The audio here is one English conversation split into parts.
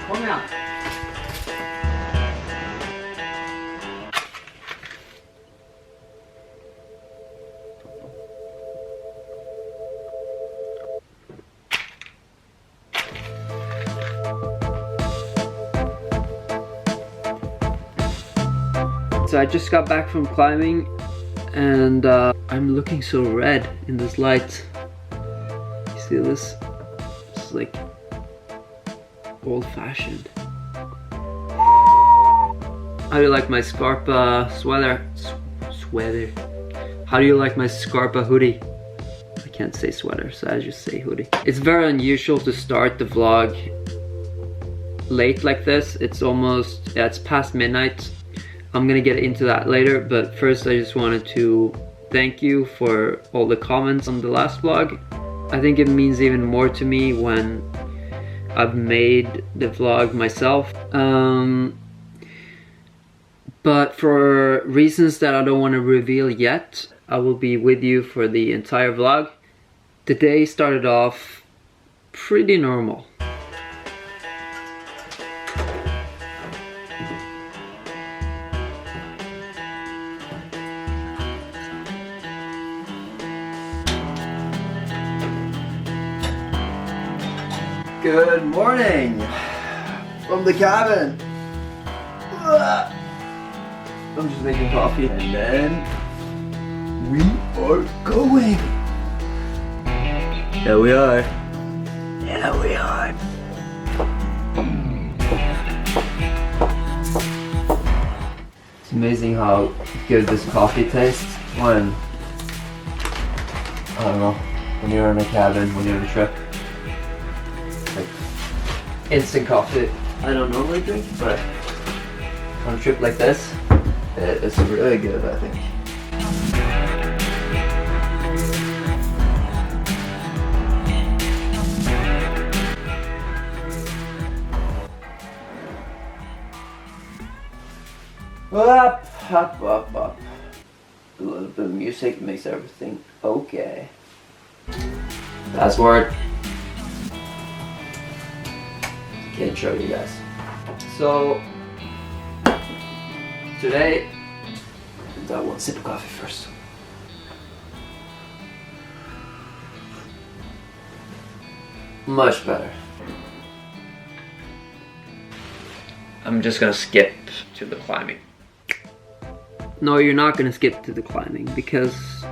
Kom igjen. So I just got back from climbing and I'm looking so red in this light. You see this? It's like old-fashioned. How do you like my Scarpa sweater? Sweater. How do you like my Scarpa hoodie? I can't say sweater, so I just say hoodie. It's very unusual to start the vlog late like this. It's almost, yeah, it's past midnight. I'm gonna get into that later, but first I just wanted to thank you for all the comments on the last vlog. I think it means even more to me when I've made the vlog myself. But for reasons that I don't want to reveal yet, I will be with you for the entire vlog. The day started off pretty normal. Good morning from the cabin. I'm just making coffee and then we are going. There we are. Yeah, we are. It's amazing how good this coffee tastes when, I don't know, when you're in a cabin, when you're on a trip. Like instant coffee I don't normally drink, but on a trip like this, it's really good, I think. Up. A little bit of music makes everything okay. Password. Can't show you guys. So today, I want a sip of coffee first. Much better. I'm just gonna skip to the climbing. No, you're not gonna skip to the climbing, because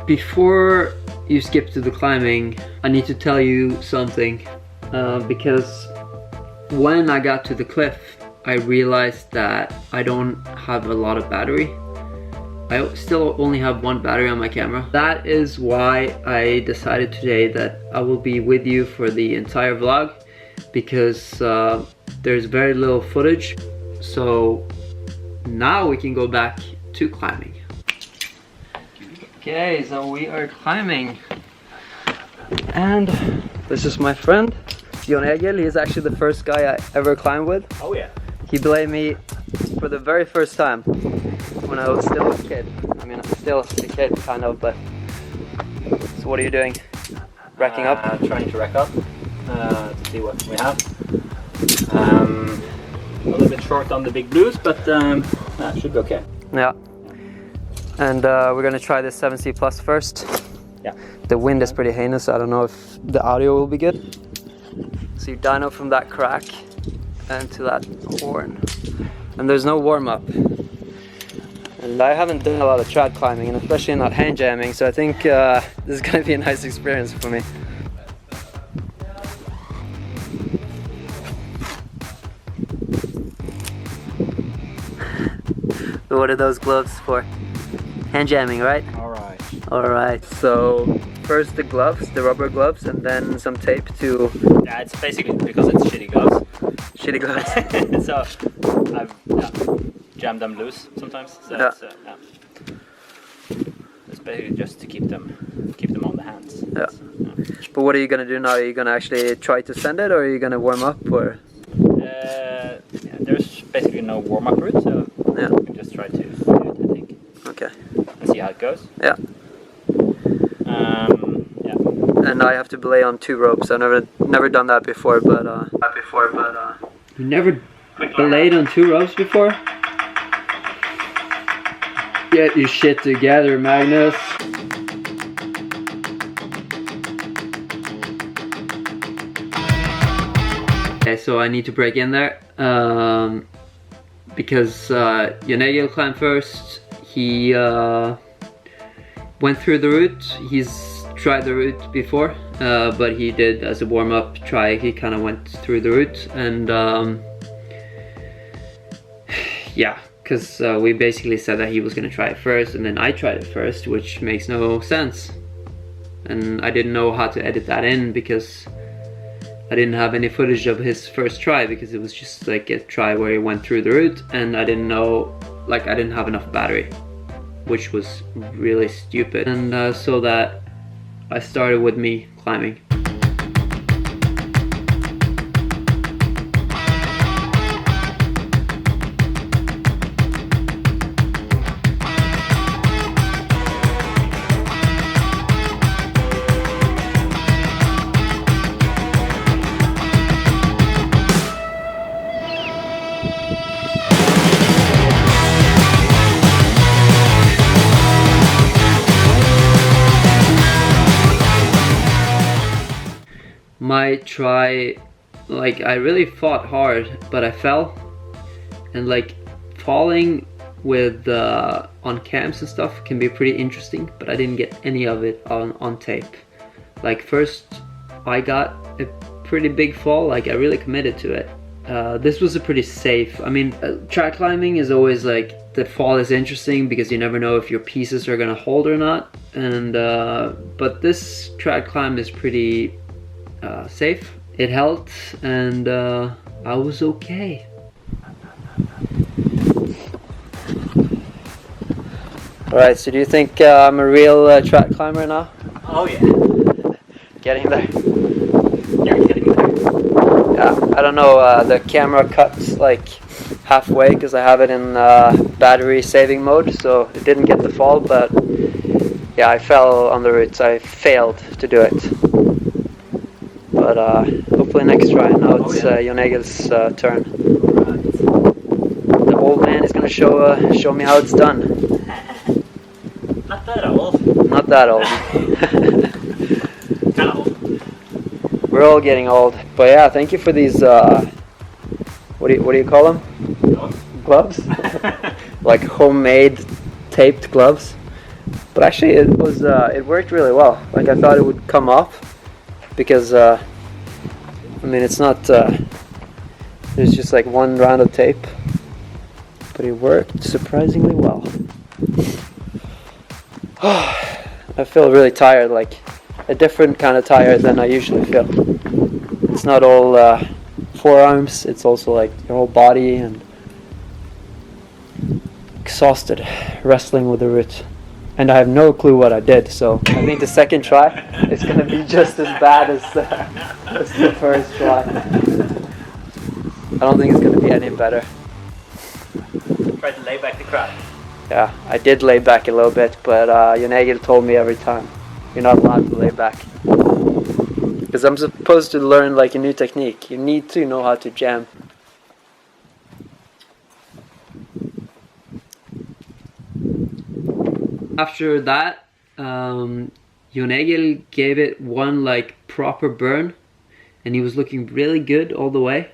before you skip to the climbing, I need to tell you something. Because when I got to the cliff, I realized that I don't have a lot of battery. I still only have one battery on my camera. That is why I decided today that I will be with you for the entire vlog, because there's very little footage. So now we can go back to climbing. Okay, so we are climbing. And this is my friend, Jon Egil. He's actually the first guy I ever climbed with. Oh yeah. He belayed me for the very first time when I was still a kid. I mean, I'm still a kid, kind of, but... So what are you doing? Racking up? Trying to rack up to see what we have. A little bit short on the big blues, but that should be okay. Yeah. And we're gonna try this 7C Plus first. Yeah. The wind is pretty heinous, so I don't know if the audio will be good. So you dyno from that crack and to that horn. And there's no warm-up. And I haven't done a lot of trad climbing, and especially not hand jamming, so I think this is gonna be a nice experience for me. So what are those gloves for? Hand jamming, right? Alright. Alright, so first the gloves, the rubber gloves, and then some tape to... Yeah, it's basically because it's shitty gloves. Shitty gloves. So I've jammed them loose sometimes. So Yeah. It's basically just to keep them on the hands. Yeah. But what are you gonna do now? Are you gonna actually try to send it, or are you gonna warm up, or? Yeah, there's basically no warm-up route, so Yeah. we can just try to do it, I think. Okay. And see how it goes. Yeah. Yeah. and I have to belay on 2 ropes. I've never done that before, but you never belayed on 2 ropes before? Get your shit together, Magnus. Okay, so I need to break in there because Jon Egil climbed first. He went through the route. He's tried the route before, but he did as a warm-up try. He kind of went through the route, and yeah, because we basically said that he was gonna try it first, and then I tried it first, which makes no sense. And I didn't know how to edit that in because I didn't have any footage of his first try, because it was just like a try where he went through the route, and I didn't know, like I didn't have enough battery, which was really stupid. And so that I started with me climbing. My try, like I really fought hard, but I fell, and like falling with on cams and stuff can be pretty interesting, but I didn't get any of it on tape. Like first I got a pretty big fall, like I really committed to it. This was a pretty safe, I mean track climbing is always like, the fall is interesting because you never know if your pieces are gonna hold or not, and but this track climb is pretty safe. It held, and I was okay. Alright, so do you think I'm a real track climber now? Oh yeah. Getting there. You're getting there. Yeah, I don't know, the camera cuts like halfway because I have it in battery saving mode, so it didn't get the fall, but yeah, I fell on the routes. I failed to do it. But hopefully next try. Now it's Jon Egil's turn. The old man is gonna show me how it's done. Not that old. Not that old. Kind of old. We're all getting old. But yeah, thank you for these. What do you call them? Gloves. Like homemade taped gloves. But actually, it worked really well. Like I thought it would come off. Because I mean it's not there's just like one round of tape, but it worked surprisingly well. I feel really tired, like a different kind of tired than I usually feel. It's not all forearms, it's also like your whole body, and exhausted wrestling with the route. And I have no clue what I did, so I think the second try is going to be just as bad as the first try. I don't think it's going to be any better. Try to lay back the crowd. Yeah, I did lay back a little bit, but Jon Egil told me every time, you're not allowed to lay back. Because I'm supposed to learn like a new technique. You need to know how to jam. After that, Jon Egil gave it one like proper burn, and he was looking really good all the way.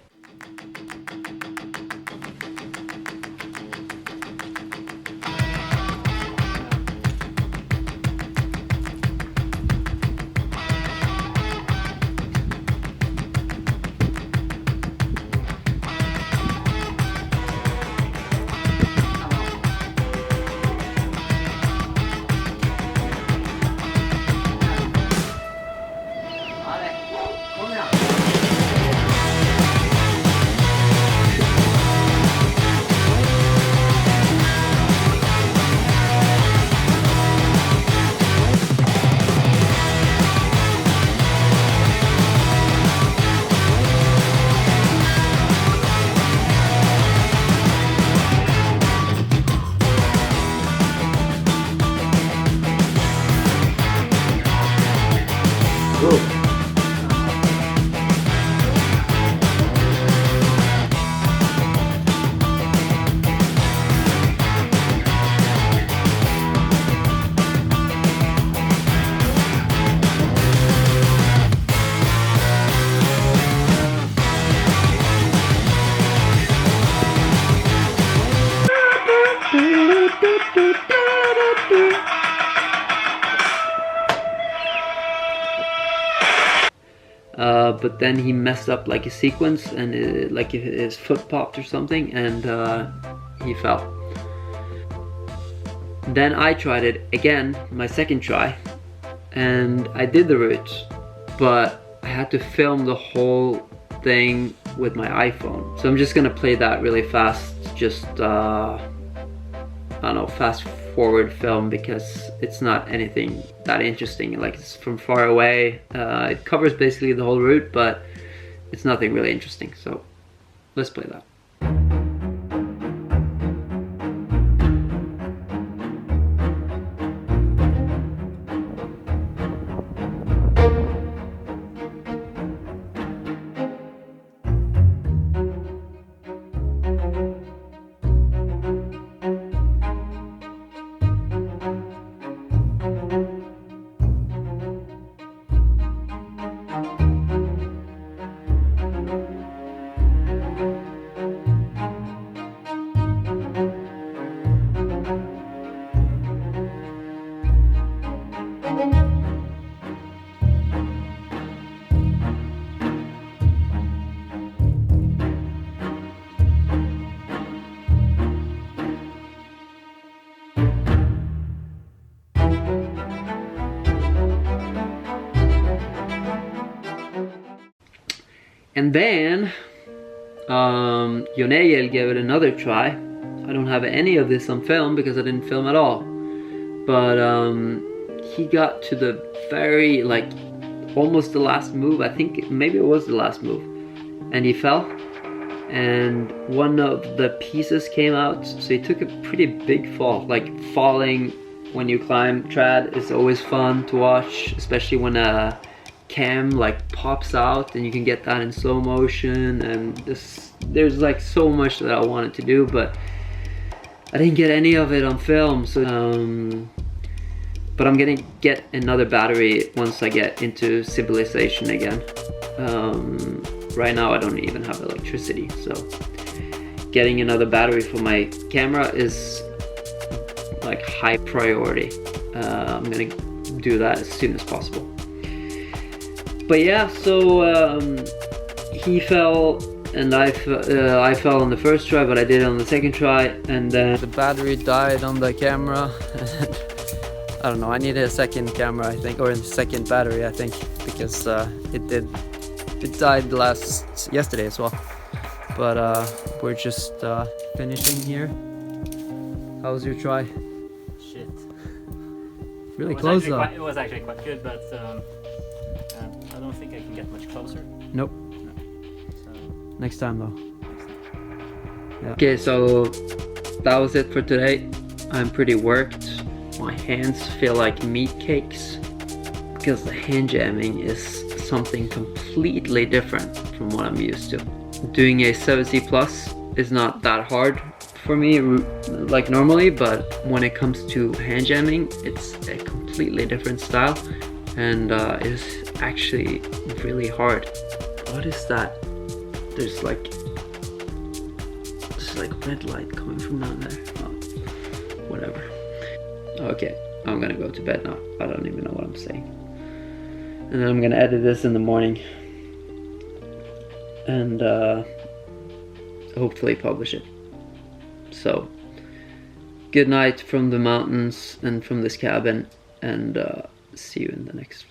but then he messed up like a sequence, and like his foot popped or something, and he fell. Then I tried it again, my second try, and I did the route, but I had to film the whole thing with my iPhone. So I'm just gonna play that really fast, just I don't know, fast forward film, because it's not anything that interesting. Like, it's from far away. It covers basically the whole route, but it's nothing really interesting. So let's play that. And then Jon Egil gave it another try. I don't have any of this on film because I didn't film at all. But he got to the very, like, almost the last move. I think maybe it was the last move. And he fell. And one of the pieces came out. So he took a pretty big fall. Like, falling when you climb trad is always fun to watch, especially when a cam like pops out and you can get that in slow motion. And there's like so much that I wanted to do, but I didn't get any of it on film. So but I'm gonna get another battery once I get into civilization again. Right now I don't even have electricity, so getting another battery for my camera is like high priority. I'm gonna do that as soon as possible. But yeah, so he fell and I fell on the first try, but I did it on the second try, and then the battery died on the camera. I don't know, I needed a second camera, I think, or a second battery, I think, because it died yesterday as well. But we're just finishing here. How was your try? Shit. Really close though. It was actually quite good, but I don't think I can get much closer. Nope. No. So, next time though. Yeah. Okay, so that was it for today. I'm pretty worked. My hands feel like meat cakes because the hand jamming is something completely different from what I'm used to. Doing a 7C Plus is not that hard for me like normally, but when it comes to hand jamming, it's a completely different style, and it's actually really hard. What is that? There's like red light coming from down there. Oh, whatever. Okay, I'm gonna go to bed now. I don't even know what I'm saying. And then I'm gonna edit this in the morning and hopefully publish it. So, good night from the mountains and from this cabin, and see you in the next